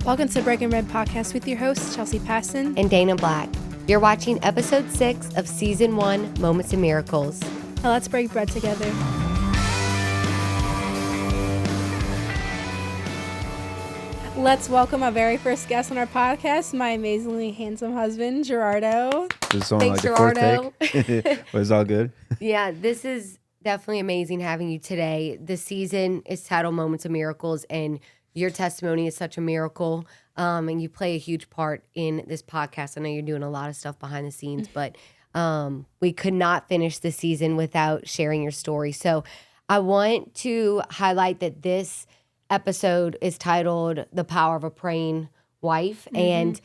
Welcome to Breaking Bread Podcast with your hosts, Chelsey Paston and Dana Black. You're watching episode 6 of season 1, Moments of Miracles. Now let's break bread together. Let's welcome our very first guest on our podcast, my amazingly handsome husband, Gerardo. This is only Thanks, like Gerardo. the fourth take, but it's all good. Yeah, this is definitely amazing having you today. The season is titled Moments of Miracles, and your testimony is such a miracle, and you play a huge part in this podcast. I know you're doing a lot of stuff behind the scenes, but we could not finish the season without sharing your story. So I want to highlight that this episode is titled The Power of a Praying Wife. Mm-hmm. And,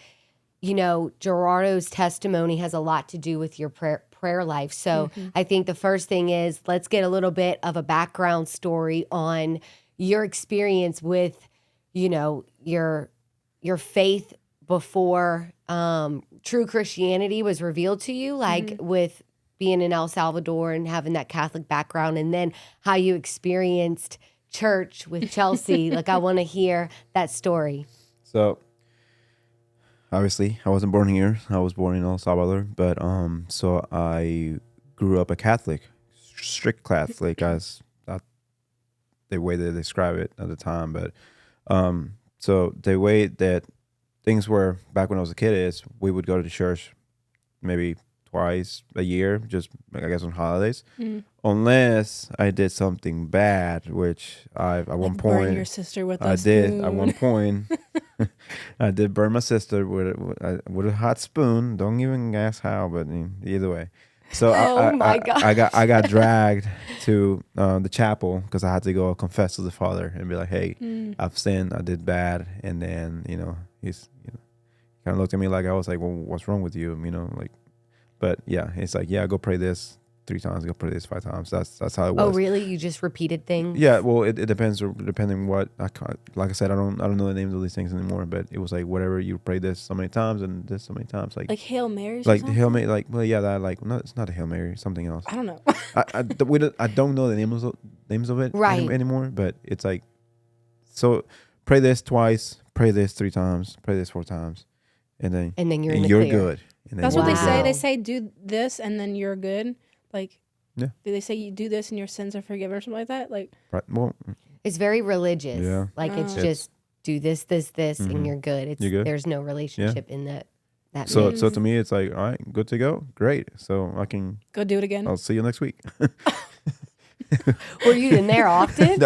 you know, Gerardo's testimony has a lot to do with your prayer life. So I think the first thing is let's get a little bit of a background story on your experience with, you know, your faith before true Christianity was revealed to you, like with being in El Salvador and having that Catholic background, and then how you experienced church with Chelsey. Like, I want to hear that story. So, obviously, I wasn't born here. I was born in El Salvador, but so I grew up a Catholic, strict Catholic, as the way they describe it at the time. But so the way that things were back when I was a kid is we would go to church maybe twice a year, just I guess on holidays, unless I did something bad, which at one point burn your sister with I did. At one point, I did burn my sister with a hot spoon. Don't even ask how, but either way. So I got dragged to the chapel because I had to go confess to the Father and be like, "Hey, I've sinned. I did bad." And then he's kind of looked at me like I was like, "Well, what's wrong with you?" But yeah, it's like, yeah, go pray this 3 times, go pray this 5 times. That's how it was. Oh, really? You just repeated things? Yeah, well, it depends depending what. Like I said, I don't know the names of these things anymore. But it was like whatever you pray this so many times and this so many times, like Hail Mary. Like Hail Mary, no, it's not a Hail Mary, something else. I don't know. I don't know the names of it right anymore. But it's like, so pray this twice, pray this 3 times, pray this 4 times, and then you're good. And that's what they say. They say do this and then you're good. Like, yeah. Do they say you do this and your sins are forgiven or something like that? Like, right. Well, it's very religious. Yeah. Like it's just do this, and you're good. You're good. There's no relationship in that. So to me, it's like, all right, good to go, great. So I can go do it again. I'll see you next week. Were you in there often?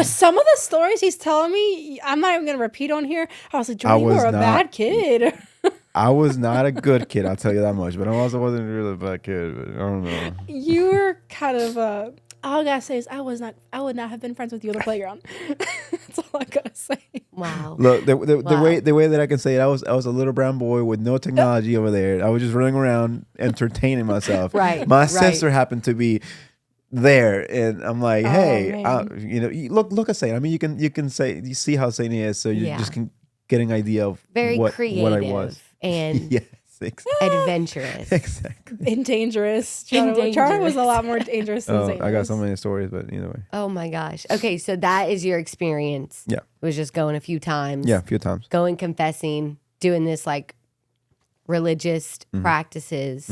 Some of the stories he's telling me, I'm not even gonna repeat on here. I was like, Jordan, you were a bad kid. I was not a good kid, I'll tell you that much. But I also wasn't really a bad kid. But I don't know. You were kind of all I gotta say is I would not have been friends with you on the playground. That's all I gotta say. Wow. Look, the way that I can say it, I was a little brown boy with no technology over there. I was just running around entertaining myself. Right. My sister happened to be there, and I'm like, hey, look at Saint. I mean, you can say, you see how Saint is, so you just can get an idea of very what creative I was. And yes, exactly. Adventurous. Exactly. And dangerous. Charlie was a lot more dangerous than Saint. I got so many stories, but either way. Oh my gosh. Okay, so that is your experience. Yeah. It was just going a few times. Yeah, a few times. Going, confessing, doing this like religious practices.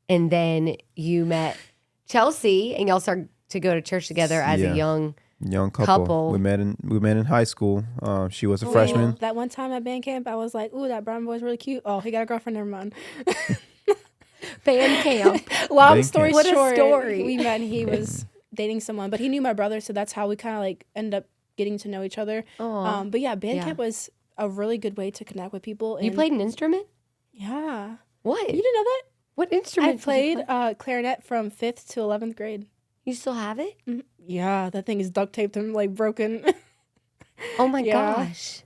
And then you met Chelsey and y'all started to go to church together as a young couple. We met in high school. She was a freshman. That one time at band camp, I was like, "Ooh, that brown boy's really cute." Oh, he got a girlfriend. Never mind. Band camp. Long story short, what a story. We met. And he was dating someone, but he knew my brother, so that's how we kind of like ended up getting to know each other. But yeah, band camp was a really good way to connect with people. You played an instrument? Yeah. What? You didn't know that? What instrument? I played clarinet from 5th to 11th grade. You still have it? Yeah, that thing is duct taped and like broken. Oh my gosh.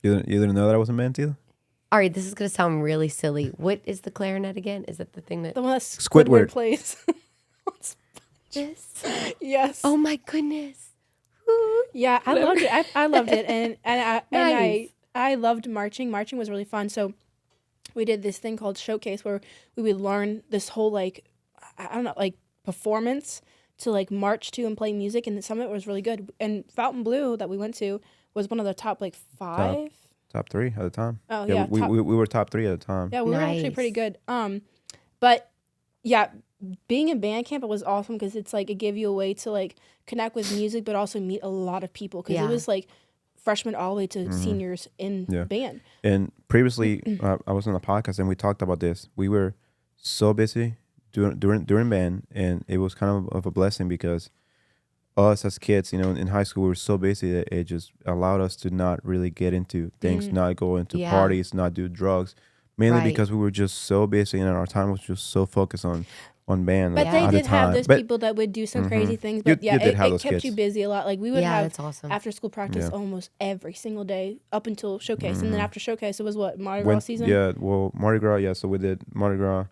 You didn't know that I was in band either? All right, this is going to sound really silly. What is the clarinet again? Is that the thing that... The one that Squidward plays. This? Yes. Oh my goodness. Yeah, I loved it. I loved it. And I loved marching. Marching was really fun. So we did this thing called Showcase where we would learn this whole like, I don't know, like performance to like march to and play music, and some of it was really good. And Fountain Blue that we went to was one of the top like 5. Top 3 at the time. Oh Yeah, yeah, we were top 3 at the time. yeah, we were actually pretty good. But yeah, being in band camp, it was awesome because it's like it gave you a way to like connect with music, but also meet a lot of people because it was like freshmen all the way to seniors in band. And previously, I was on a podcast and we talked about this. We were so busy during band, and it was kind of a blessing because us as kids, you know, in high school, we were so busy that it just allowed us to not really get into things, not go into parties, not do drugs, mainly because we were just so busy and our time was just so focused on band. But they did have those people that would do some crazy things. But it kept you busy a lot. Like we would have that's awesome. after school practice almost every single day up until showcase, and then after showcase, it was what, Mardi Gras season? Yeah, well, Mardi Gras. Yeah, so we did Mardi Gras.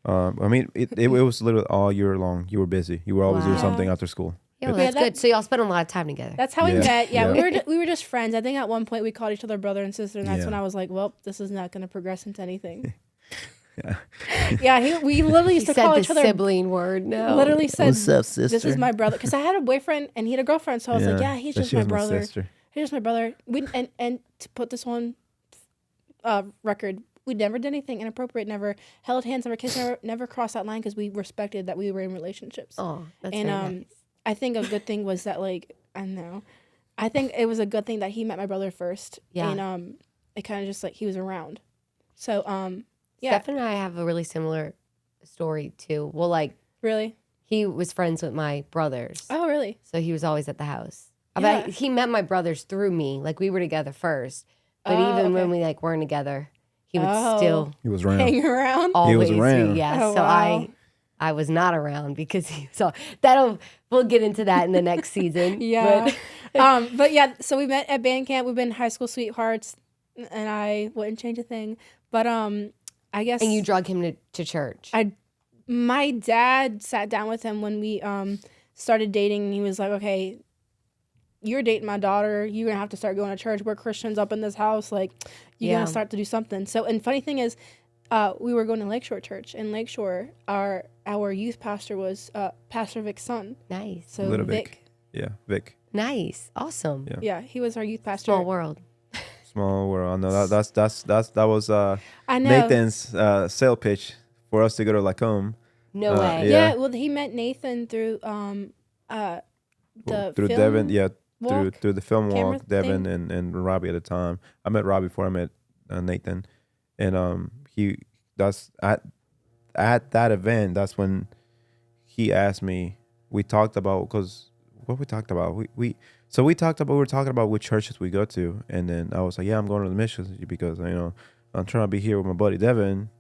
I mean, it was literally all year long. You were busy. You were always doing something after school. Yeah, well, that's good. So y'all spent a lot of time together. That's how we met. Yeah, we were just friends. I think at one point we called each other brother and sister, and that's when I was like, well, this is not going to progress into anything. We literally used to call each other sibling word. No, literally said, "What's up, sister? This is my brother." Because I had a boyfriend and he had a girlfriend, so I was like, "Yeah, he's just my brother. He's just my brother." And to put this on record, we never did anything inappropriate. Never held hands, never kissed, never crossed that line because we respected that we were in relationships. Oh, that's and very nice. I think a good thing was that I think it was a good thing that he met my brother first. Yeah. And it kind of just like he was around. So Steph and I have a really similar story too. Well, like really, he was friends with my brothers. Oh, really? So he was always at the house. Yeah. He met my brothers through me. Like we were together first, but even when we like weren't together, he would still hang around. Always, he was around. Yeah. Oh, so wow. I was not around because we'll get into that in the next season. Yeah. But yeah, so we met at band camp. We've been high school sweethearts, and I wouldn't change a thing. But I guess. And you drug him to church. My dad sat down with him when we started dating, and he was like, "Okay, you're dating my daughter. You're gonna have to start going to church. We're Christians up in this house. Like, you're gonna start to do something." So, and funny thing is, we were going to Lakeshore Church. In Lakeshore, our youth pastor was Pastor Vic's son. Nice. So Little Vic. Yeah, Vic. Nice. Awesome. Yeah, he was our youth pastor. Small world. Small world. No, that was I know. Nathan's sale pitch for us to go to Lacombe. No way. Yeah. Well, he met Nathan through the through film Devin. Yeah, walk, through the film camera walk. Devin thing. and Robbie at the time. I met Robbie before I met Nathan, and that's at that event. That's when he asked me. We talked about what we talked about. We were talking about which churches we go to, and then I was like, yeah, I'm going to the missions because I'm trying to be here with my buddy Devin,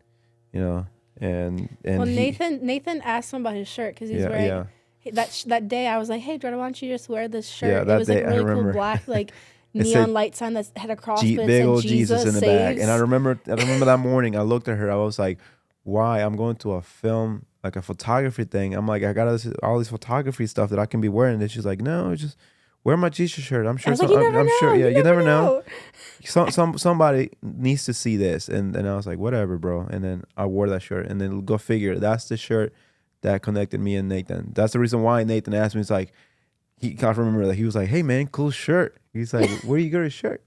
and well, Nathan asked him about his shirt because he's wearing that day. I was like, hey Jordan, why don't you just wear this shirt? Yeah, that it was day, like really cool black like neon light sign that had a cross, but big old said Jesus in the saves. back. And I remember that morning I looked at her. I was like, why? I'm going to a film, like a photography thing. I'm like, I got all this photography stuff that I can be wearing. And she's like, no, just wear my Jesus shirt. I'm sure. I'm sure. Yeah, you never know. Somebody needs to see this. And I was like, whatever, bro. And then I wore that shirt. And then go figure, that's the shirt that connected me and Nathan. That's the reason why Nathan asked me. It's like, I can't remember that. He was like, hey man, cool shirt. He's like, where do you go to church?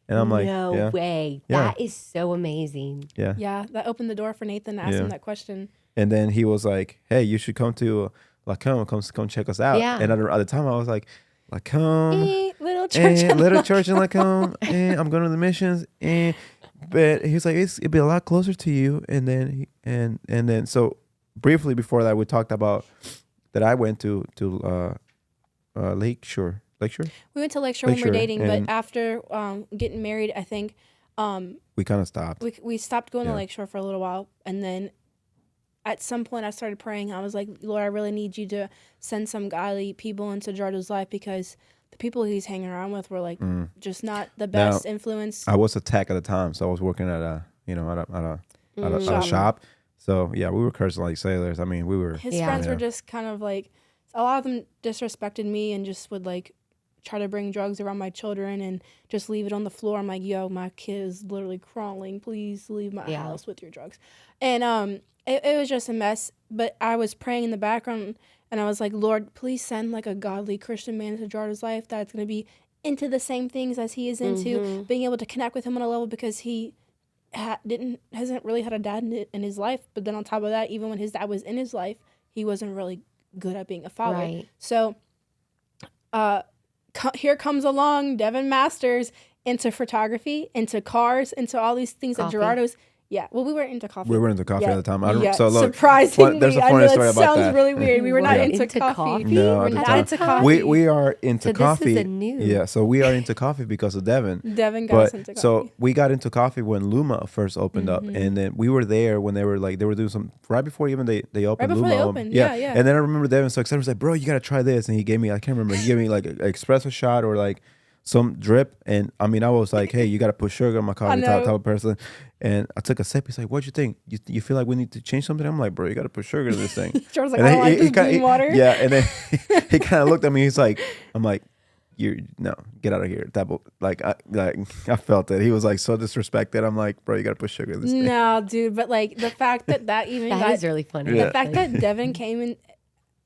And I'm like, no way. Yeah. That is so amazing. Yeah. Yeah, that opened the door for Nathan to ask him that question. And then he was like, hey, you should come to Lacombe, come check us out. Yeah. And at the time I was like, Lacombe, little church in Lacombe, and I'm going to the missions. But he was like, it'd be a lot closer to you. And then so briefly before that, we talked about that I went to Lakeshore. We went to Lakeshore when we were dating, but after getting married, I think we kind of stopped. We stopped going to Lakeshore for a little while, and then at some point I started praying. I was like, Lord, I really need you to send some godly people into Jardo's life because the people he's hanging around with were like just not the best influence. I was a tech at the time, so I was working at a shop. So yeah, we were cursing like sailors. I mean, we were. His friends were just kind of like, a lot of them disrespected me and just would like try to bring drugs around my children and just leave it on the floor. I'm like, yo, my kid is literally crawling. Please leave my house with your drugs. And it was just a mess. But I was praying in the background and I was like, Lord, please send like a godly Christian man into Jardo's life that's going to be into the same things as he is into, being able to connect with him on a level because he hasn't really had a dad in his life. But then on top of that, even when his dad was in his life, he wasn't really good at being a father. Right. So here comes along Devin Masters into photography, into cars, into all these things Coffee. that Gerardo's. Yeah, well, we were into coffee. We were into coffee at the time. So look, surprisingly, there's a I funny know story that about sounds that. really weird. We were not into coffee. No, we're at the not time. into coffee. We are into So coffee. this is a new. Yeah, so we are into coffee because of Devin. Devin got us into coffee. So we got into coffee when Luma first opened up, and then we were there when they were doing some right before even they opened. Right before Luma. they opened, yeah. And then I remember Devin so excited, was like, "Bro, you gotta try this," and he gave me, I can't remember, he gave me like an espresso shot or like some drip, and I mean, I was like, "Hey, you gotta put sugar in my coffee," type of person. And I took a sip. He's like, "What'd you think? You feel like we need to change something?" I'm like, "Bro, you gotta put sugar in this thing." George was like, "I don't like this green water." Yeah, and then he kind of looked at me. He's like, "I'm like, get out of here." I felt it. He was like so disrespected. I'm like, "Bro, you gotta put sugar in this thing." No, dude, but like the fact that even That is really funny. the fact that Devin came in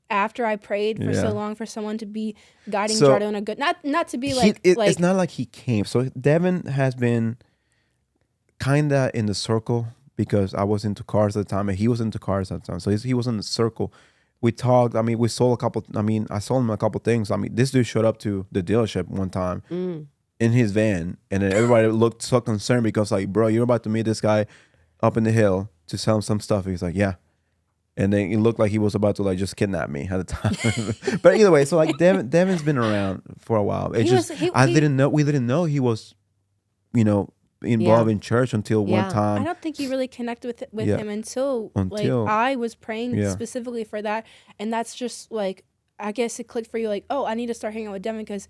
after I prayed for so long for someone to be guiding Gerardo in a good, not to be like it's not like he came. So Devin has been kinda in the circle because I was into cars at the time and he was into cars at the time. So he was in the circle. We talked. I mean, we sold a couple. I mean, I sold him a couple things. I mean, this dude showed up to the dealership one time in his van, and then everybody looked so concerned because like, "Bro, you're about to meet this guy up in the hill to sell him some stuff." He's like, "Yeah." And then it looked like he was about to like just kidnap me at the time. But either way, so like Devin's been around for a while. We didn't know he was, involved in church until one time. I don't think he really connected with him until like I was praying specifically for that. And that's just like, I guess it clicked for you like, oh, I need to start hanging out with Devin because,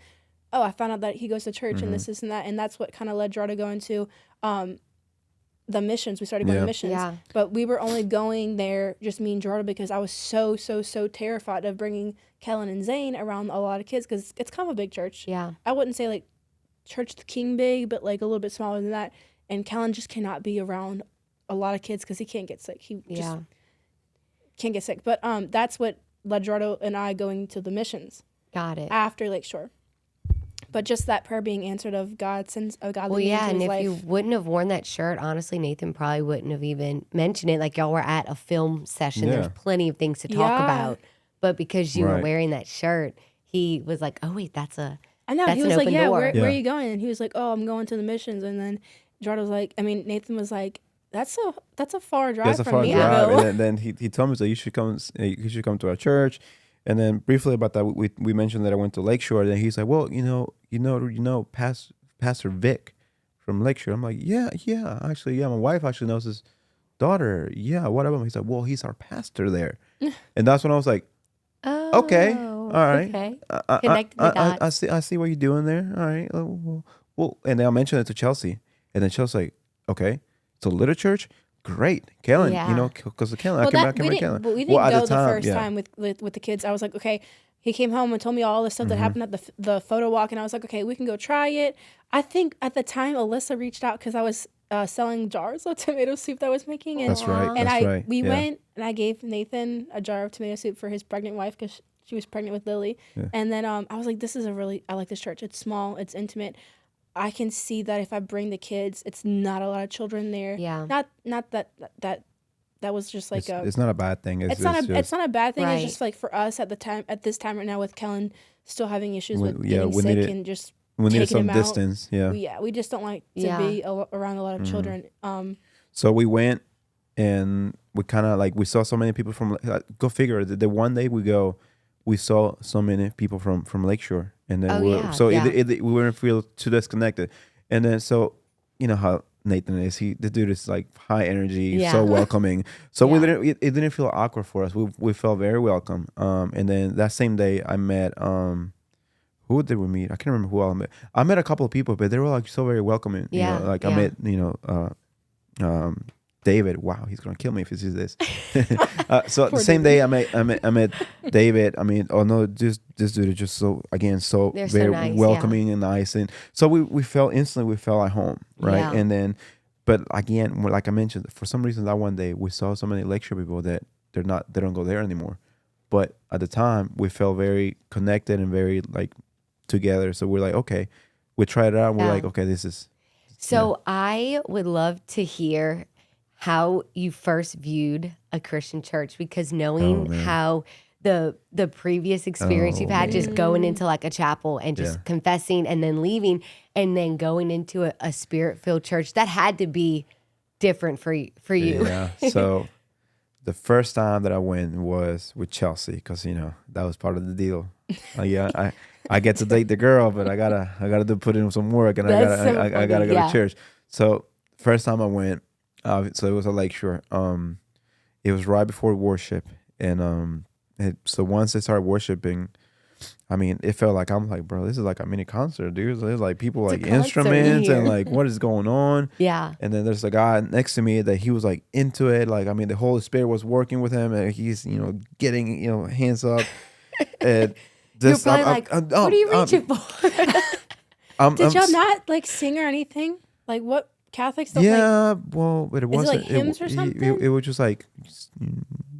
oh, I found out that he goes to church and this and that. And that's what kind of led Gerardo to go into the missions. We started going to missions. Yeah. But we were only going there, just me and Gerardo, because I was so terrified of bringing Kellen and Zane around a lot of kids because it's kind of a big church. Yeah. I wouldn't say like Church the King big, but like a little bit smaller than that. And Kellen just cannot be around a lot of kids because he can't get sick. He just can't get sick. But that's what led Gerardo and I going to the missions. Got it. After Lakeshore. But just that prayer being answered of God sends a God. Well, yeah, and if you wouldn't have worn that shirt, honestly, Nathan probably wouldn't have even mentioned it. Like y'all were at a film session. There's plenty of things to talk about. But because you were wearing that shirt, he was like, "Oh wait, that's a." I know. He was like, "Yeah, where are you going?" And he was like, "Oh, I'm going to the missions." And then Gerardo was like, Nathan was like, "That's a far drive from me." And then he told me that you should come to our church. And then briefly about that, we mentioned that I went to Lakeshore. And then he's like, "Well, Pastor Vic from Lakeshore." I'm like, "Yeah, actually, my wife actually knows his daughter. Yeah, whatever." He's like, "Well, he's our pastor there." And that's when I was like, "Oh, okay, all right, okay." Connect the dots. I see what you're doing there. All right, well, and then I mentioned it to Chelsey, and then Chelsea's like, "Okay, so little church." Great, Kellen. Because of Kellen, I came back Kellen. But we didn't go the first time with the kids. I was like, okay. He came home and told me all the stuff that happened at the photo walk, and I was like, okay, we can go try it. I think at the time Alyssa reached out because I was selling jars of tomato soup that I was making. And, that's right. And we went and I gave Nathan a jar of tomato soup for his pregnant wife because she was pregnant with Lily. Yeah. And then I was like, I like this church. It's small. It's intimate. I can see that if I bring the kids, it's not a lot of children there. Yeah. Not that was just like it's not a bad thing. It's not a bad thing. Right. It's just like for us at this time right now with Kellen still having issues with getting sick and just we needed some him distance. Out. We just don't like to be around a lot of children. So we went and we kind of like we saw so many people from go figure. The one day we saw so many people from Lakeshore, and then we weren't feel too disconnected, and then so you know how Nathan is. The dude is like high energy, so welcoming. So it didn't feel awkward for us. We felt very welcome. And then that same day I met who did we meet? I can't remember who I met. I met a couple of people, but they were like so very welcoming. I met David. Wow, he's gonna kill me if he sees this. So the same day I met David. I mean, oh no, this dude is just so they're very nice, welcoming and nice, and so we felt instantly at home, right? Yeah. And then, but again, like I mentioned, for some reason that one day we saw so many Lakeshore people that they don't go there anymore, but at the time we felt very connected and very like together. So we're like, okay, we tried it out. And we're Yeah. like, okay, this is. So I would love to hear how you first viewed a Christian church, because knowing man. how the previous experience you've had, just going into like a chapel and just confessing and then leaving and then going into a spirit-filled church, that had to be different for you. Yeah. So the first time that I went was with Chelsey, because that was part of the deal. I get to date the girl, but I gotta put in some work, and I gotta go to church. So first time I went, so it was a Lakeshore. It was right before worship, and so once they started worshiping, I mean, it felt like, I'm like, bro, this is like a mini concert, dude. There's like people like instruments and like, what is going on? Yeah. And then there's a guy next to me that he was like into it. Like, I mean, the Holy Spirit was working with him, and he's getting hands up. And You're probably what are you reaching for? Did y'all not like sing or anything? Like what Catholics don't like? Yeah, well, but it wasn't like hymns or something? It was just like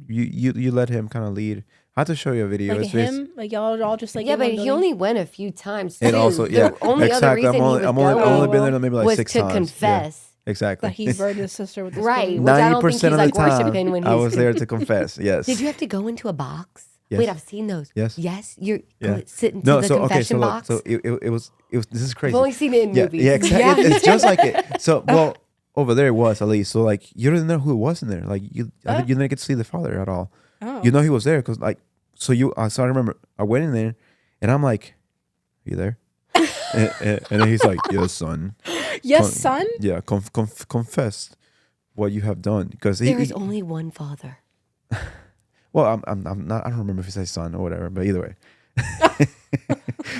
you let him kind of lead. I have to show you a video. Like a hymn? Like y'all all just like Yeah, but he only went a few times too. And also, The only other reason I'm only been there maybe like was 6 to times. confess. Yeah, exactly. That he burned his sister with the Right. spoon. Which I don't think 90% of he's, the like, worshiping when time, I he's- was there to confess. Yes. Did you have to go into a box? Yes. Wait, I've seen those. Yes. Yes, you're Yeah. sitting to the so confession look, box. so it was this is crazy. I've only seen it in movies. Yeah, exactly. It's just like it. So well, over there it was at least. So like you didn't know who was in there. Like you didn't get to see the father at all. Oh. You know he was there because like so I remember I went in there and I'm like, are you there? and then he's like, yes, son. Yes, son? Yeah, confess what you have done because There is only one father. well, I'm not. I don't remember if he says son or whatever, but either way.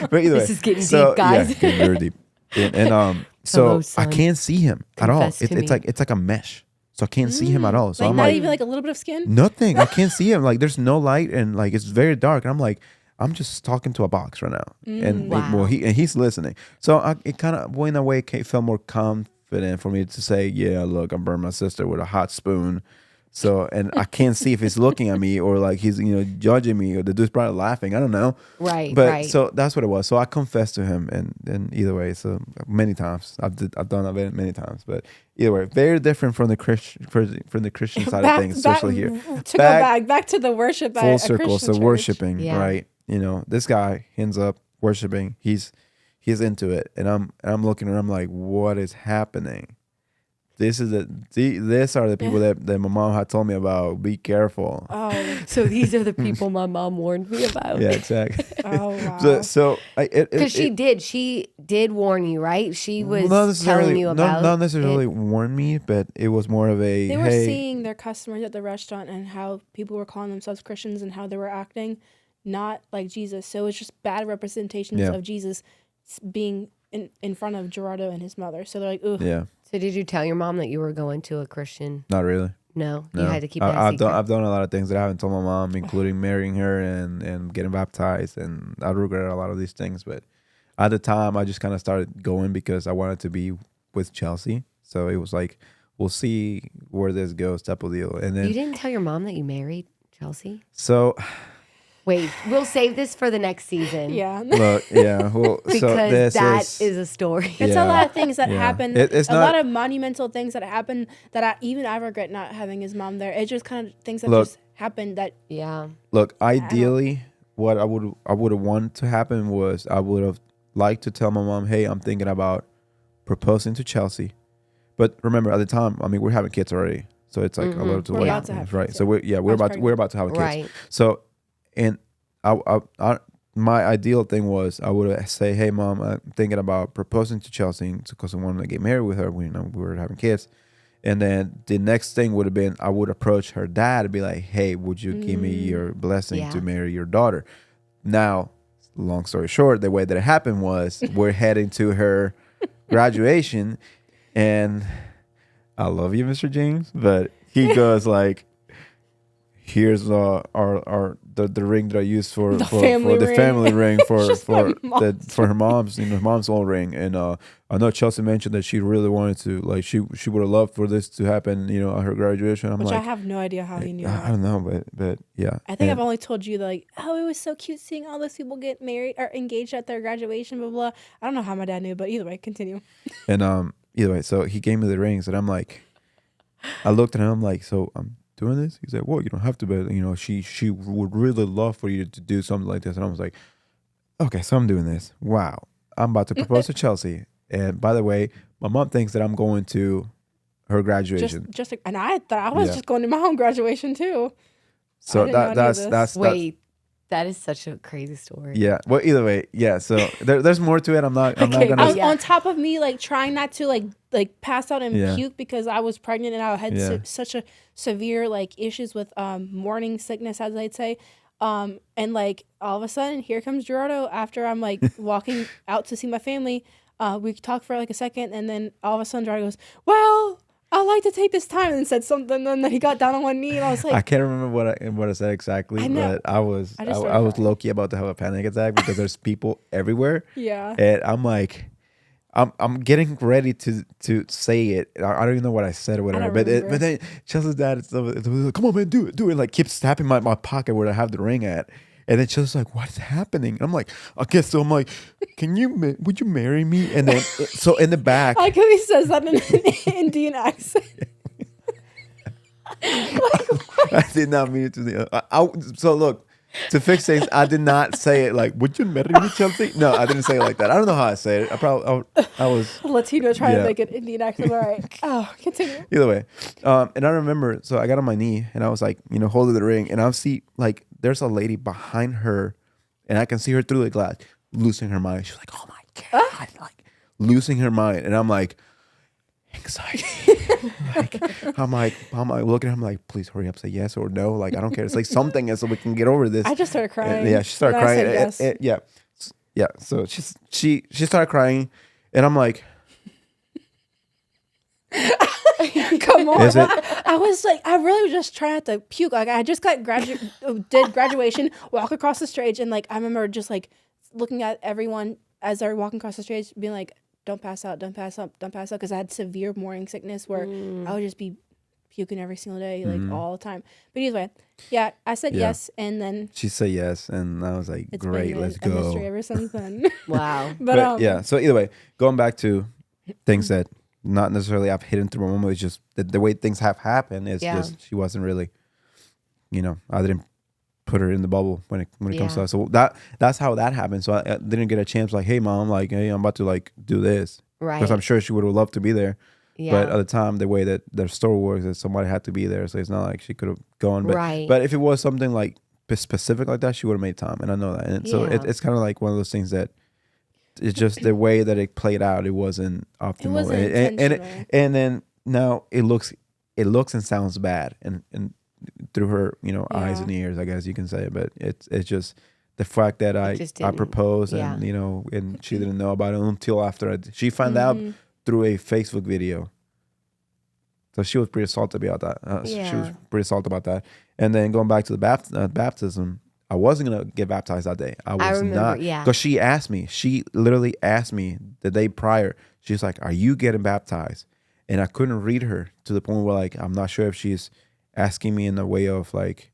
But either way, This is getting deep, guys. Yeah, getting very deep. And Hello, so I son. can't see him at all. Confess to me. It's like a mesh, so I can't see him at all. So Like I'm not like, even like a little bit of skin? nothing. I can't see him. Like there's no light, and like it's very dark. And I'm like, I'm just talking to a box right now, and Wow. he's listening. So it kind of in a way felt more confident for me to say, yeah, look, I burned my sister with a hot spoon. So, and I can't see if he's looking at me or like he's, judging me, or the dude's probably laughing. I don't know. Right, But right. so that's what it was. So I confessed to him, and either way, so many times I've done it many times. But either way, very different from the Christian side of things, especially here. To go back to the worship at Full a circle. Christian So church. worshiping, Yeah. right? This guy ends up worshiping. He's into it, and I'm looking and I'm like, what is happening? These are the people that my mom had told me about. Be careful. Oh, So these are the people my mom warned me about. Yeah, exactly. oh wow. So Because she did warn you, right? She was telling you about not necessarily it. warn me, but it was more of a They were hey. seeing their customers at the restaurant and how people were calling themselves Christians and how they were acting not like Jesus. So it's just bad representations of Jesus being in front of Gerardo and his mother. So they're like, ugh. Yeah, So did you tell your mom that you were going to a Christian? not really. No, No. you had to keep that I've secret. done a lot of things that I haven't told my mom, including marrying her and getting baptized, and I regret a lot of these things. But at the time, I just kind of started going because I wanted to be with Chelsey. So it was like, we'll see where this goes, type of deal. And then You didn't tell your mom that you married Chelsey? so Wait, we'll save this for the next season. Yeah. look, yeah, well, so Because this that is is a story. It's Yeah. a lot of things that Yeah. happen. It's a not- lot of monumental things that happen that I regret not having his mom there. It's just kind of things that Look. just happened that Yeah. Look, ideally, what I would have wanted to happen was I would have liked to tell my mom, hey, I'm thinking about proposing to Chelsey. But remember, at the time, I mean, we're having kids already, so it's like a little too We're late, about to have right? kids, So yeah. we're I was about to have kids. Right. So, and I my ideal thing was I would say, hey, mom, I'm thinking about proposing to Chelsey because I wanted to get married with her. We were having kids. And then the next thing would have been I would approach her dad and be like, hey, would you give me your blessing to Yeah. marry your daughter? Now, long story short, the way that it happened was we're heading to her graduation, and I love you, Mr. James, but he goes like, here's the ring that I used for The the family family ring. ring for Just my mom's for her mom's mom's old ring. And I know Chelsey mentioned that she really wanted to, like, she would have loved for this to happen, at her graduation. I'm Which like, I have no idea how he knew I that. don't know, but yeah. I think I've only told you like, oh, it was so cute seeing all those people get married or engaged at their graduation, blah blah. I don't know how my dad knew, but either way, continue. And either way, so he gave me the rings, and I'm like, I looked at him, I'm like, so I'm doing this? He's like, well, you don't have to, but she would really love for you to do something like this. And I was like, okay, so I'm doing this. Wow, I'm about to propose to Chelsey. And by the way, my mom thinks that I'm going to her graduation. And I thought I was just going to my own graduation too. So that's wait. That is such a crazy story. Yeah. Well, either way, yeah. So there's more to it. I'm not gonna. I was on top of me, like trying not to like pass out and puke because I was pregnant and I had such a severe like issues with morning sickness, as I'd say. And like all of a sudden, here comes Gerardo after I'm like walking out to see my family. We talked for like a second, and then all of a sudden Gerardo goes, "Well, I'd like to take this time," and said something, and then he got down on one knee, and I was like, I can't remember what I said exactly, but I was low key about to have a panic attack because there's people everywhere. Yeah. And I'm like, I'm getting ready to say it. I don't even know what I said or whatever. But then Chelsea's dad is like, come on, man, do it. Like keeps tapping my pocket where I have the ring at. And then Chelsea's like, what's happening? And I'm like, okay, so I'm like, would you marry me? And then, so in the back. I like how he says that in an Indian accent. I did not mean it to. So look, to fix things, I did not say it like, would you marry me, Chelsey? No, I didn't say it like that. I don't know how I said it. I was. Latino trying to make an Indian accent. All right. Oh, continue. Either way. And I remember, so I got on my knee and I was like, holding the ring. And I see like, there's a lady behind her and I can see her through the glass losing her mind. She's like, oh my God, like losing her mind. And I'm like, anxiety. I'm like looking at him like, please hurry up, say yes or no. Like, I don't care. It's like something so we can get over this. I just started crying. Yeah, she started crying. Yeah. So she started crying and I'm like, come on. I was like, I really was just trying not to puke. Like, I just got did graduation, walk across the stage, and like I remember just like looking at everyone as they're walking across the stage, being like, don't pass out, because I had severe morning sickness where I would just be puking every single day, like all the time. But either way, yeah, I said yes, and then she said yes, and I was like, great, let's go. A mystery ever since then. Wow. But yeah, so either way, going back to things that not necessarily I've hidden through my mom, it's just the way things have happened is just she wasn't really, I didn't put her in the bubble when it comes to that. So that's how that happened. So I didn't get a chance like, hey mom, like, hey, I'm about to like do this. Right. Because I'm sure she would have loved to be there. Yeah. But at the time, the way that their story works is somebody had to be there. So it's not like she could have gone. But, but if it was something like specific like that, she would have made time. And I know that. And so it's kind of like one of those things that it's just the way that it played out. It wasn't optimal. It wasn't intentional. And then now it looks and sounds bad. And through her, eyes and ears, I guess you can say. But it's just the fact that I proposed and, and she didn't know about it until after she found out through a Facebook video. So she was pretty salty about that. She was pretty salty about that. And then going back to the baptism, I wasn't going to get baptized that day. I was not. Because she asked me. She literally asked me the day prior. She's like, are you getting baptized? And I couldn't read her to the point where like, I'm not sure if she's asking me in the way of like,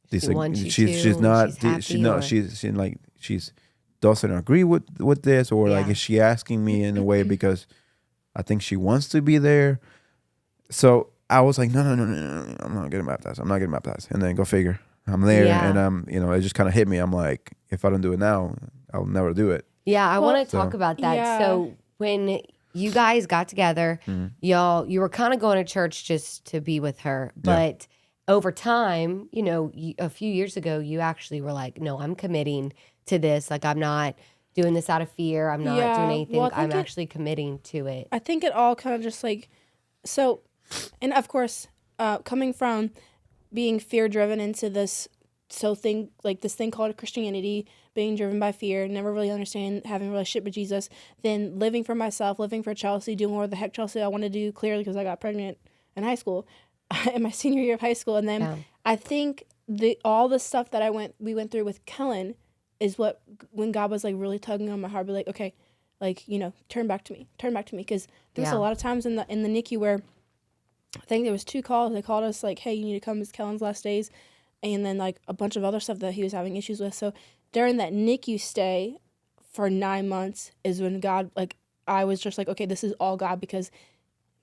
this, like she's not, she doesn't agree with this, or like, is she asking me in a way because I think she wants to be there? So I was like, no, I'm not getting baptized. And then go figure. I'm there and it just kind of hit me. I'm like, if I don't do it now, I'll never do it. Yeah, I want to talk about that. Yeah. So when you guys got together, you were kind of going to church just to be with her. But over time, a few years ago, you actually were like, no, I'm committing to this. Like, I'm not doing this out of fear. I'm not doing anything. Well, I'm actually committing to it. I think it all kind of just like, so, and of course, coming from being fear-driven into this thing called Christianity, being driven by fear, never really understanding having a relationship with Jesus, then living for myself, living for Chelsey, doing what the heck Chelsey I want to do, clearly because I got pregnant in high school, in my senior year of high school. And then I think all the stuff that we went through with Kellen is what, when God was like really tugging on my heart, be like, okay, like, turn back to me, because there was a lot of times in the NICU where I think there was 2 calls. They called us like, hey, you need to come. It's Kellen's last days, and then like a bunch of other stuff that he was having issues with. So during that NICU stay for 9 months is when God, like, I was just like, okay, this is all God, because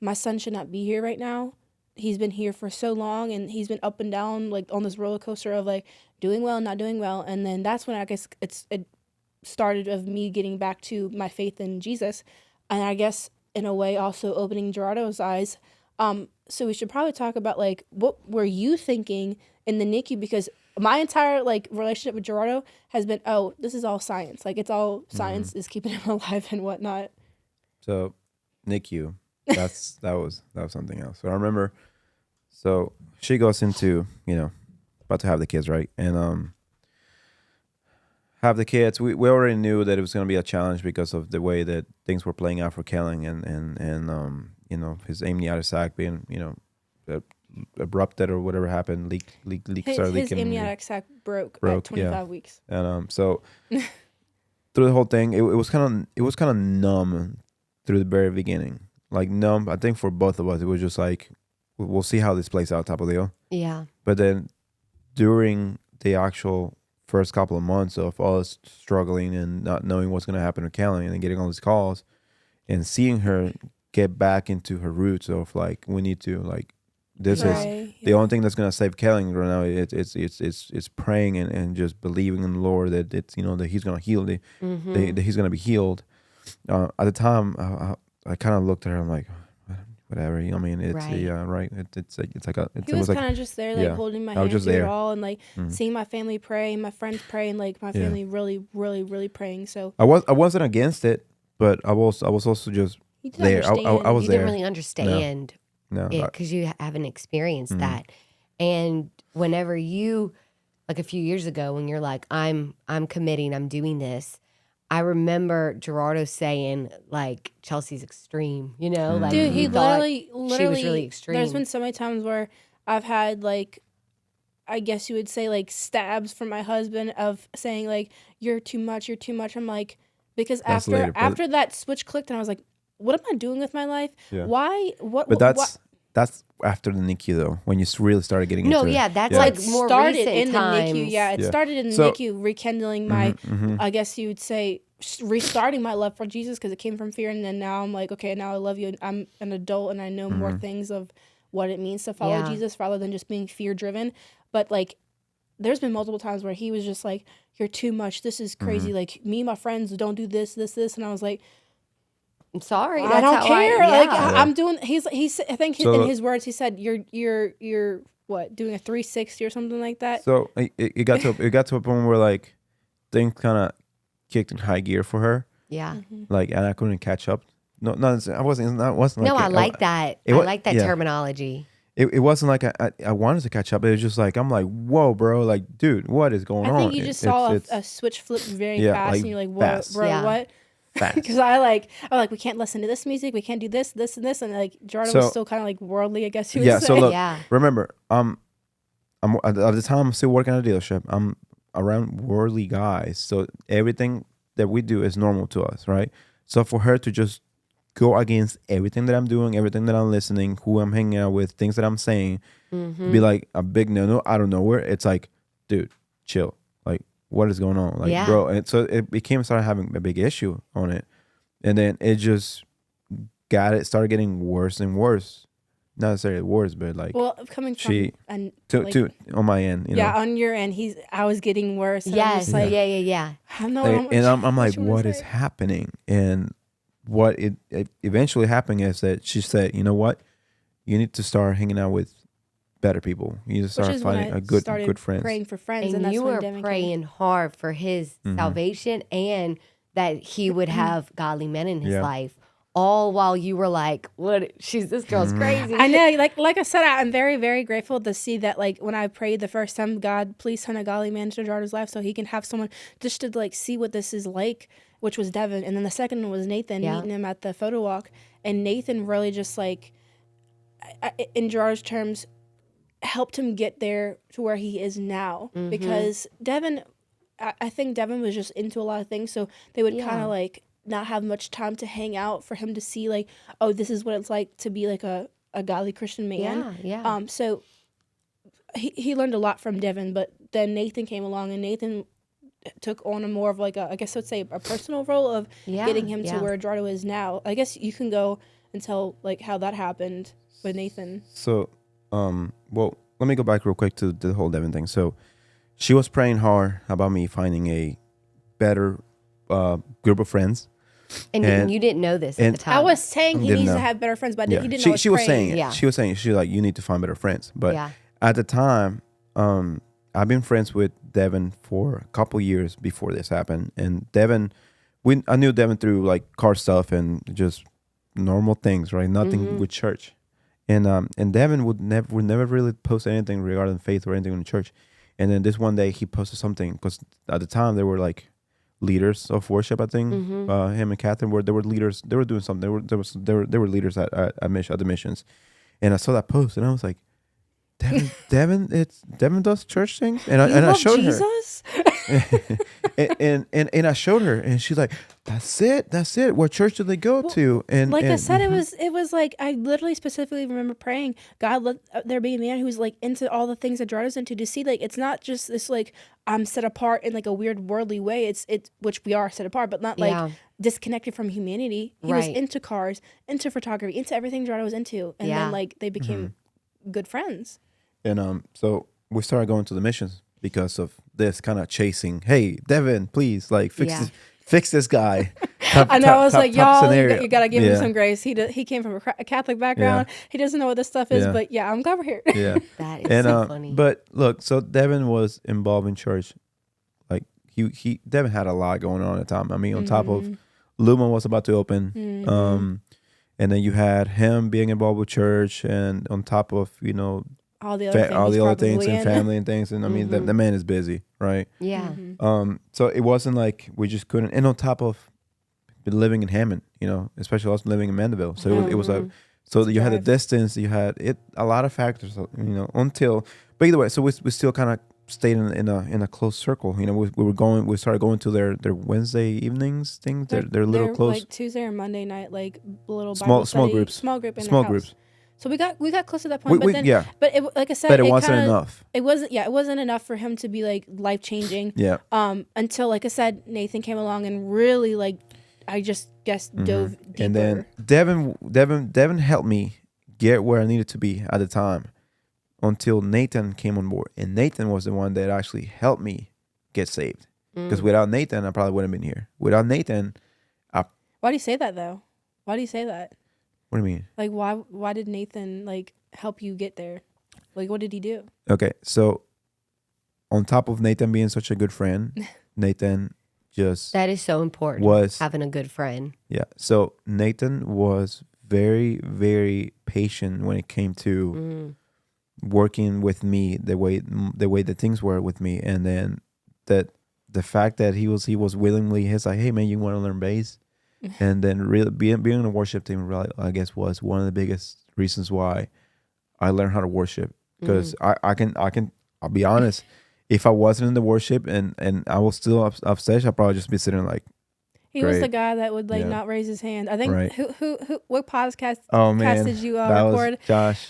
my son should not be here right now. He's been here for so long, and he's been up and down, like, on this roller coaster of, like, doing well, not doing well. And then that's when I guess it started of me getting back to my faith in Jesus. And I guess, in a way, also opening Gerardo's eyes. So we should probably talk about, like, what were you thinking in the NICU? Because my entire, like, relationship with Gerardo has been, oh, this is all science. Like, it's all science is keeping him alive and whatnot. So, NICU, that was something else. So I remember, so she goes into, about to have the kids, right? And have the kids. We already knew that it was going to be a challenge because of the way that things were playing out for Kellen, and his amniotic sac being, abrupted or whatever happened, started leaking. His amniotic sac broke at 25 weeks. And so through the whole thing, it was kind of numb through the very beginning, like numb. I think for both of us, it was just like, we'll see how this plays out, type of deal. Yeah. But then during the actual first couple of months of us struggling and not knowing what's going to happen to Kelly, and then getting all these calls and seeing her get back into her roots of, like, we need to, like, this is the only thing that's going to save Kelly right now. It's praying and just believing in the Lord that it's, that he's going to heal, that he's going to be healed. At the time, I kind of looked at her. I'm like, whatever. I mean, it's right. It's like he was kind of just there, like, holding my hand through it all, and, like, seeing my family pray, my friends pray, and, like, my family really, really, really praying. So I wasn't against it, but I was also just there. I was you there. didn't really understand it because you haven't experienced that. And whenever you, like, a few years ago, when you're like, I'm committing, I'm doing this. I remember Gerardo saying, like, Chelsey's extreme, like, dude, he literally she was really extreme. There's been so many times where I've had, like, I guess you would say, like, stabs from my husband of saying, like, you're too much. I'm like, because after that switch clicked, and I was like, what am I doing with my life? Yeah. Why? But that's after the NICU, though, when you really started getting into it. That's like more recent in times. The NICU. Yeah, it started in the NICU, rekindling my, I guess you would say, restarting my love for Jesus, because it came from fear, and then now I'm like, okay, now I love you, and I'm an adult, and I know more things of what it means to follow Jesus rather than just being fear driven. But, like, there's been multiple times where he was just like, you're too much. This is crazy. Like, me and my friends don't do this, and I was like, I'm sorry. I don't care. I'm doing. He's. I think in his words, he said, "You're what, doing a 360 or something like that." So it got to a point where, like, things kind of kicked in high gear for her. Yeah. Like, and I couldn't catch up. No, I wasn't. No, I like that. I like that terminology. It wasn't like I wanted to catch up. It was just like, I'm like, whoa, bro, like, dude, what is going on? I think you just saw a switch flip very fast, and you're like, whoa, fast. bro, what? Because I'm like, we can't listen to this music, we can't do this, and this, and, like, Jordan was still kind of, like, worldly, I guess you would say. So look, remember, I'm at the time I'm still working at a dealership. I'm around worldly guys, so everything that we do is normal to us, right? So for her to just go against everything that I'm doing, everything that I'm listening, who I'm hanging out with, things that I'm saying, be like a big no out of nowhere. It's like, dude, chill. Like, what is going on? Like, bro. And so it started having a big issue on it. And then it just started getting worse and worse. Not necessarily worse, but, like, well, coming from on my end, on your end, I was getting worse. Yes, I'm like, yeah. I don't know. And I'm like, what is happening? And what it eventually happened is that she said, you know what, you need to start hanging out with better people. You need to start finding a good friends. Praying for friends, and that's you when were praying hard for his salvation, and that he would have godly men in his life. All while you were like, "What? This girl's crazy." I know, like I said, I'm very, very grateful to see that. Like, when I prayed the first time, God, please send a godly man to Gerardo's life so he can have someone just to, like, see what this is like, which was Devin, and then the second one was Nathan, meeting him at the photo walk, and Nathan really just, like, in Gerardo's terms, helped him get there to where he is now. Because Devin, I think Devin was just into a lot of things, so they would kind of like not have much time to hang out for him to see like, oh, this is what it's like to be like a godly Christian man. So he learned a lot from Devin, but then Nathan came along, and Nathan took on a more of like I guess let's say a personal role of getting him to where Gerardo is now. I guess you can go and tell like how that happened with Nathan. So, well, let me go back real quick to the whole Devin thing. So, she was praying hard about me finding a better group of friends. And you didn't know this at the time. I was saying he Didn't needs know. to have better friends, but he didn't know. She I was was praying. saying it. Yeah. She was saying she was like, you need to find better friends. But at the time, I've been friends with Devin for a couple years before this happened. And Devin, I knew Devin through like car stuff and just normal things, right? Nothing with church. And Devin would never really post anything regarding faith or anything in the church. And then this one day he posted something, because at the time they were like leaders of worship. I think him and Catherine were leaders. They were doing something. They were leaders at the missions. And I saw that post and I was like, Devin does church things, and I showed Jesus? her, and I showed her, and she's like, that's it. What church do they go to? And I said, it was like I literally specifically remember praying, God, let there be a man who's like into all the things that Gerardo's into, to see like it's not just this like I'm set apart in like a weird worldly way. It's which we are set apart, but not like disconnected from humanity. He was into cars, into photography, into everything Gerardo was into, and then like they became good friends. And so we started going to the missions because of this kind of chasing. Hey, Devin, please, like fix this guy. I know. I was like, y'all, you gotta give him some grace. He came from a Catholic background. He doesn't know what this stuff is, but I'm glad we're here. Yeah, that is so funny. But look, so Devin was involved in church. Like Devin had a lot going on at the time. I mean, on top of Luma was about to open, and then you had him being involved with church, and on top of all the other things and family and things. And I mean, the man is busy, right? Yeah. So it wasn't like we just couldn't. And on top of living in Hammond, especially us living in Mandeville. So it was so you had the distance, you had a lot of factors, until, but either way, so we still kind of stayed in a close circle. We started going to their Wednesday evenings things. They're little close, like Tuesday or Monday night, like little small groups, small groups. So we got close to that point, but it, like I said, but it wasn't enough. It wasn't enough for him to be like life changing. Yeah. Until, like I said, Nathan came along and really like, I just guess dove deeper. And then Devin helped me get where I needed to be at the time, until Nathan came on board, and Nathan was the one that actually helped me get saved. Because without Nathan, I probably wouldn't have been here. Without Nathan, why do you say that though? Why do you say that? What do you mean? Like, why did Nathan like help you get there? Like, what did he do? Okay, so on top of Nathan being such a good friend, Nathan just that is so important. Having a good friend. Yeah. So Nathan was very, very patient when it came to working with me the way that things were with me, and then the fact that he was willingly, he's like, hey man, you want to learn bass? And then really being in a worship team, really, I guess, was one of the biggest reasons why I learned how to worship. Because I'll be honest, if I wasn't in the worship and I was still upstage, I'd probably just be sitting like. He was the guy that would not raise his hand. I think who what podcast did you record?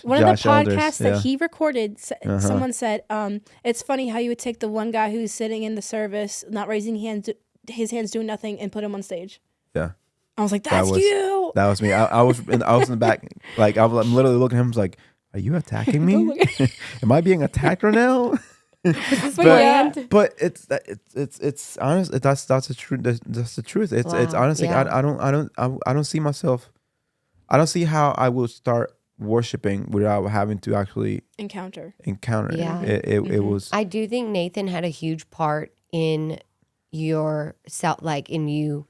One of the podcasts that he recorded. Someone said, it's funny how you would take the one guy who's sitting in the service, not raising his hands doing nothing, and put him on stage. Yeah. I was like, that's you. That was me. I was in the back. Like I'm literally looking at him. I was like, are you attacking me? Am I being attacked right now? But it's honest. That's the truth. That's the truth. It's honestly. I don't see myself. I don't see how I will start worshiping without having to actually encounter. Yeah. It was. I do think Nathan had a huge part in your self, like in you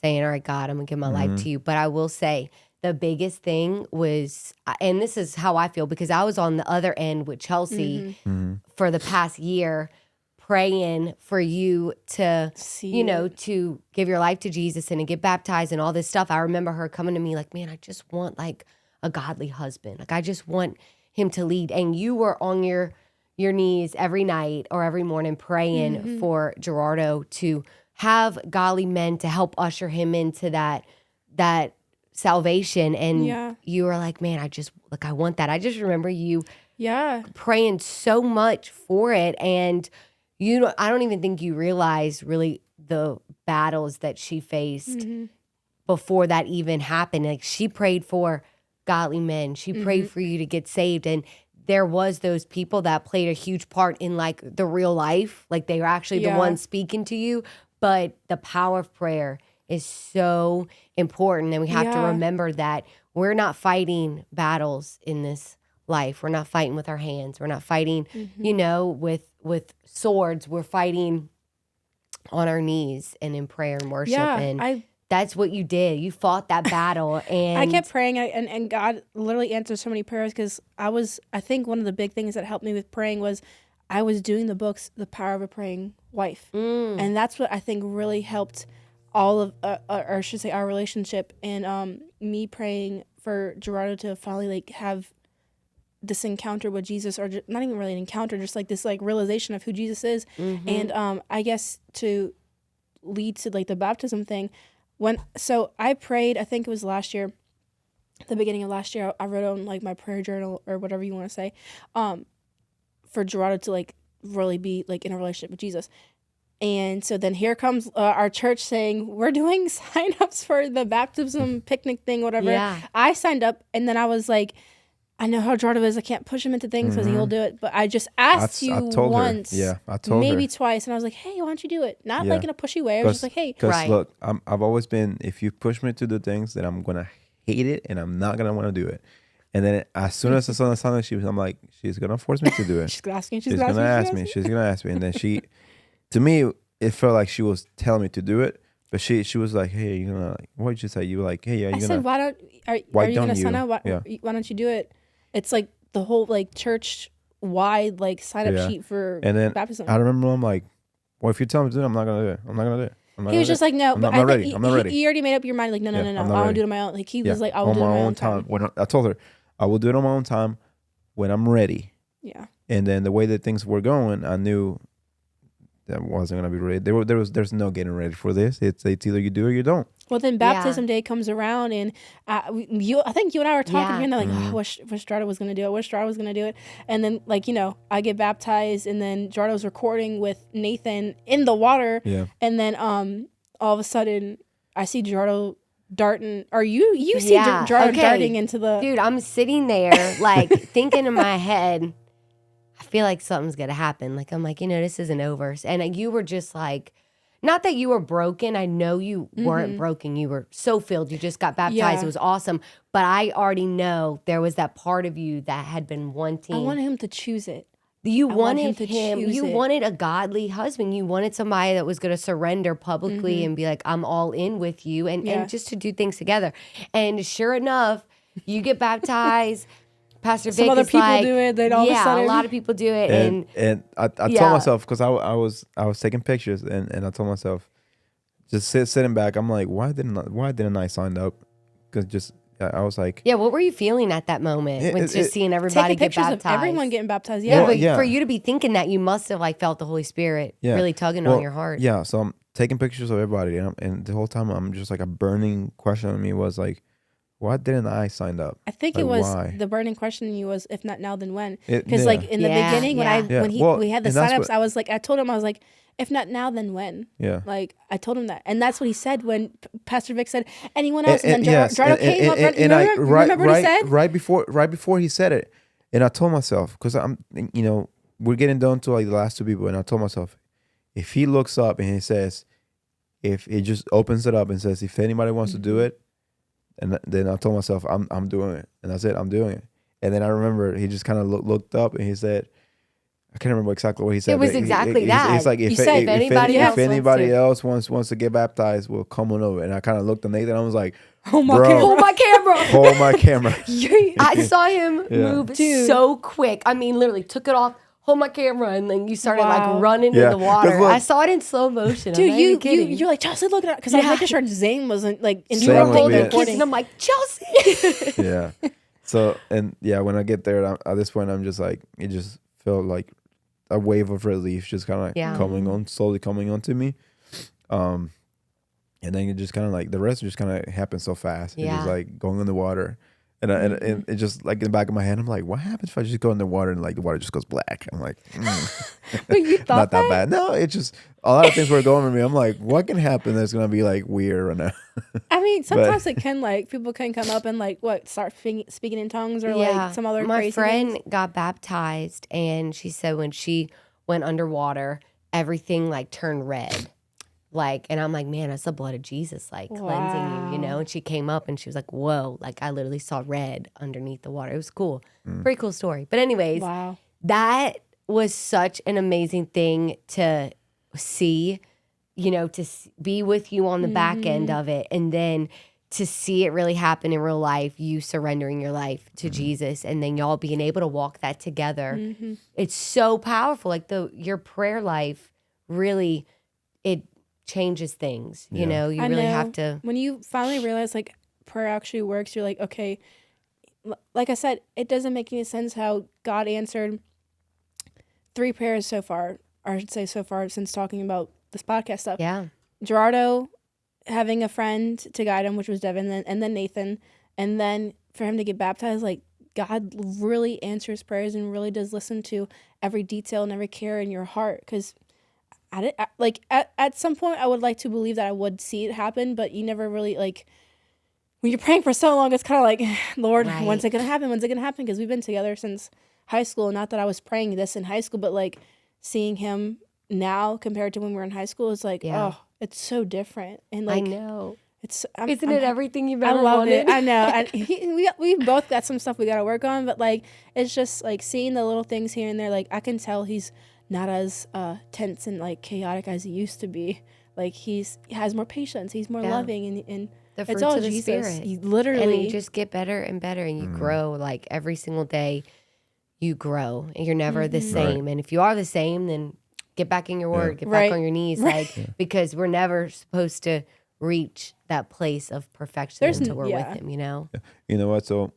saying, all right, God, I'm gonna give my life to you. But I will say the biggest thing was, and this is how I feel, because I was on the other end with Chelsey for the past year, praying for you to, to give your life to Jesus and to get baptized and all this stuff. I remember her coming to me like, man, I just want like a godly husband. Like I just want him to lead. And you were on your knees every night or every morning praying for Gerardo to have godly men to help usher him into that salvation. And you were like, man, I want that. I just remember you praying so much for it. And I don't even think you realize really the battles that she faced before that even happened. Like, she prayed for godly men. She prayed for you to get saved. And there was those people that played a huge part in like the real life. Like, they were actually the ones speaking to you. But the power of prayer is so important. And we have to remember that we're not fighting battles in this life. We're not fighting with our hands. We're not fighting, with swords. We're fighting on our knees and in prayer and worship. And that's what you did. You fought that battle. And I kept praying, and God literally answered so many prayers, because I think one of the big things that helped me with praying was I was doing the books, The Power of a Praying Wife. And that's what I think really helped all of, or I should say, our relationship, and me praying for Gerardo to finally like have this encounter with Jesus, or not even really an encounter, just like this like realization of who Jesus is. And I guess to lead to like the baptism thing, so I prayed, I think it was last year, the beginning of last year, I wrote on like my prayer journal or whatever you want to say, for Gerardo to like really be like in a relationship with Jesus. And so then here comes our church saying, we're doing signups for the baptism picnic thing, whatever. I signed up, and then I was like, I know how Gerardo is. I can't push him into things because he'll do it. But I just asked you once, I told maybe her. Twice, and I was like, hey, why don't you do it? Not like in a pushy way. I was just like, hey. Because look, I've always been, if you push me to do things, then I'm going to hate it, and I'm not going to want to do it. And then as soon as I saw the sign, I'm like, she's going to force me to do it. She's going to ask me. And then to me, it felt like she was telling me to do it. But she was like, hey, you're going to, what did you say? You were like, hey, I said, are you going to sign up? Why don't you do it? It's like the whole like church wide like sign up sheet for baptism. I remember I'm like, well, if you tell me to do it, I'm not gonna do it. I'm not gonna do it. He was just like, no, but I'm not ready. You already made up your mind, like, no, I want to do it on my own. Like he was like, I will do it on my own time. When I told her, I will do it on my own time when I'm ready. Yeah. And then the way that things were going, I knew that wasn't gonna be ready. There's no getting ready for this. It's either you do or you don't. Well, then baptism day comes around, and I think you and I were talking, and they're like, oh, I wish Gerardo was going to do it. And then, like, I get baptized, and then Gerardo's recording with Nathan in the water. Yeah. And then all of a sudden, I see Gerardo darting, or you see Gerardo darting into the... Dude, I'm sitting there, like, thinking in my head, I feel like something's going to happen. Like, I'm like, this isn't over. And you were just like... Not that you were broken. I know you weren't broken. You were so filled. You just got baptized. Yeah. It was awesome. But I already know there was that part of you that had been wanting. I wanted him to choose it. You wanted him. You wanted a godly husband. You wanted somebody that was going to surrender publicly and be like, I'm all in with you. And just to do things together. And sure enough, you get baptized. Pastor Vic some other people do it. They'd all of a sudden. A lot of people do it, and I told myself, because I was taking pictures, and I told myself, just sitting back, I'm like, why didn't I sign up? Because I was like, what were you feeling at that moment when seeing everybody get baptized? Of everyone getting baptized, but for you to be thinking that, you must have like felt the Holy Spirit really tugging on your heart. Yeah, so I'm taking pictures of everybody, and the whole time I'm just like, a burning question on me was like, why didn't I sign up? I think it was the burning question in you was, if not now, then when? Because like in the beginning, when we had the signups, I was like, I told him, I was like, if not now, then when? Yeah. Like I told him that, and that's what he said when Pastor Vic said, anyone else? And then Gerardo came up. Remember what he said? Right before he said it, and I told myself, because we're getting down to like the last two people, and I told myself, if he looks up and he says, if he just opens it up and says, if anybody wants to do it. And then I told myself, I'm doing it. And that's it, I'm doing it. And then I remember he just kind of looked up and he said, I can't remember exactly what he said. It was exactly that. It's like, if anybody else wants to get baptized, we'll come on over. And I kind of looked at Nathan and I was like, hold my camera. Hold my camera. I saw him move so quick. I mean, literally took it off. Hold my camera, and then you started like running in the water. Look, I saw it in slow motion. Dude, you're like, Chelsey, look at it, because I was making sure Zane wasn't like in the recording. And I'm like, Chelsey. Yeah, So, and yeah, when I get there, at this point, I'm just like, it just felt like a wave of relief just kind of like Yeah. slowly coming onto me. And then it just kind of like, the rest just kind of happened so fast. It Yeah. just like going in the water. And it just like in the back of my head, I'm like, what happens if I just go in the water and like the water just goes black? I'm like, But you thought not that bad. No, it just, a lot of things were going with me. I'm like, what can happen that's going to be like weird right now? I mean, sometimes it can like, people can come up and like, start speaking in tongues or like some other My crazy friend things. got baptized, and she said when she went underwater, everything like turned red. Like, and I'm like, man, that's the blood of Jesus, like cleansing you, And she came up and she was like, whoa, like I literally saw red underneath the water. It was cool. Pretty cool story. But anyways, that was such an amazing thing to see, to be with you on the back end of it. And then to see it really happen in real life, you surrendering your life to Jesus, and then y'all being able to walk that together. It's so powerful. Like your prayer life really, it changes things. You really have to. When you finally realize like prayer actually works, you're like, okay, like I said, it doesn't make any sense how God answered 3 prayers so far, or I should say so far since talking about this podcast stuff. Yeah. Gerardo having a friend to guide him, which was Devin, and then Nathan, and then for him to get baptized, like God really answers prayers and really does listen to every detail and every care in your heart. Because at some point, I would like to believe that I would see it happen, but you never really like. When you're praying for so long, it's kind of like, Lord, when's it gonna happen? When's it gonna happen? Because we've been together since high school. Not that I was praying this in high school, but like seeing him now compared to when we were in high school is like, oh, it's so different. And like, I know. Isn't it everything you've ever love wanted? it. I know. And we both got some stuff we got to work on, but like it's just like seeing the little things here and there. Like I can tell he's not as tense and like chaotic as he used to be. Like he has more patience. He's more loving and the fruits it's all of the Jesus. Spirit. He literally, and you just get better and better, and you grow. Like every single day, you grow, and you're never the same. And if you are the same, then get back in your word, get back on your knees, because we're never supposed to reach that place of perfection until we're with Him. You know what? So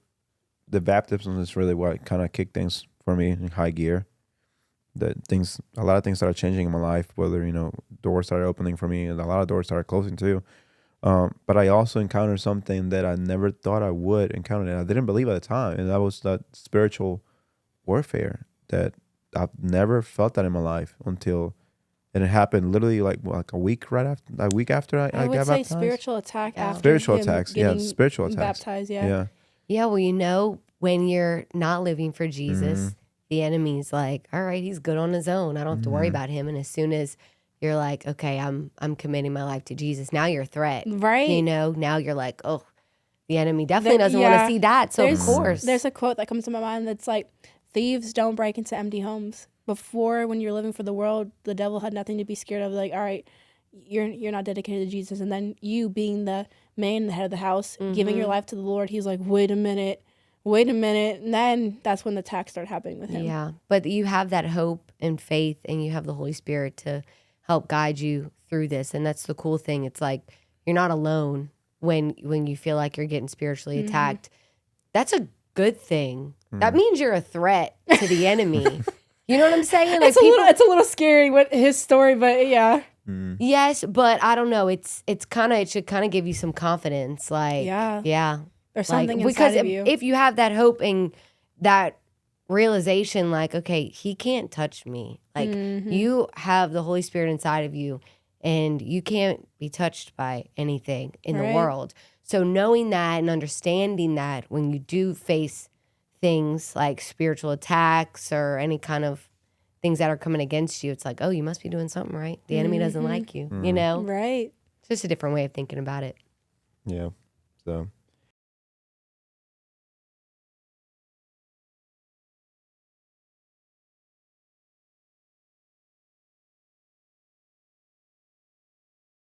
the baptism is really what kind of kicked things for me in high gear. A lot of things started changing in my life. Whether doors started opening for me, and a lot of doors started closing too. But I also encountered something that I never thought I would encounter, and I didn't believe at the time, and that was that spiritual warfare that I've never felt that in my life until, and it happened literally like a week after I got baptized. I would say spiritual attack after spiritual him attacks, getting spiritual attacks, baptized, yeah. Well, when you're not living for Jesus, the enemy's like, all right, he's good on his own. I don't have to worry about him. And as soon as you're like, okay, I'm committing my life to Jesus, now you're a threat. Right. Now you're like, oh, the enemy definitely doesn't want to see that. So of course. There's a quote that comes to my mind that's like, thieves don't break into empty homes. Before, when you're living for the world, the devil had nothing to be scared of. Like, all right, you're not dedicated to Jesus. And then you being the man, the head of the house, giving your life to the Lord, he's like, wait a minute. And then that's when the attacks start happening with him. Yeah, but you have that hope and faith, and you have the Holy Spirit to help guide you through this. And that's the cool thing. It's like you're not alone when you feel like you're getting spiritually attacked. That's a good thing. That means you're a threat to the enemy. You know what I'm saying? Like it's a little scary with his story, but yeah. Yes, but I don't know. It should kind of give you some confidence. Like yeah. There's something inside of you. If you have that hope and that realization, like, okay, he can't touch me. Like you have the Holy Spirit inside of you, and you can't be touched by anything in the world. So knowing that and understanding that when you do face things like spiritual attacks or any kind of things that are coming against you, it's like, oh, you must be doing something right. The enemy doesn't like you, Right. It's just a different way of thinking about it. Yeah. So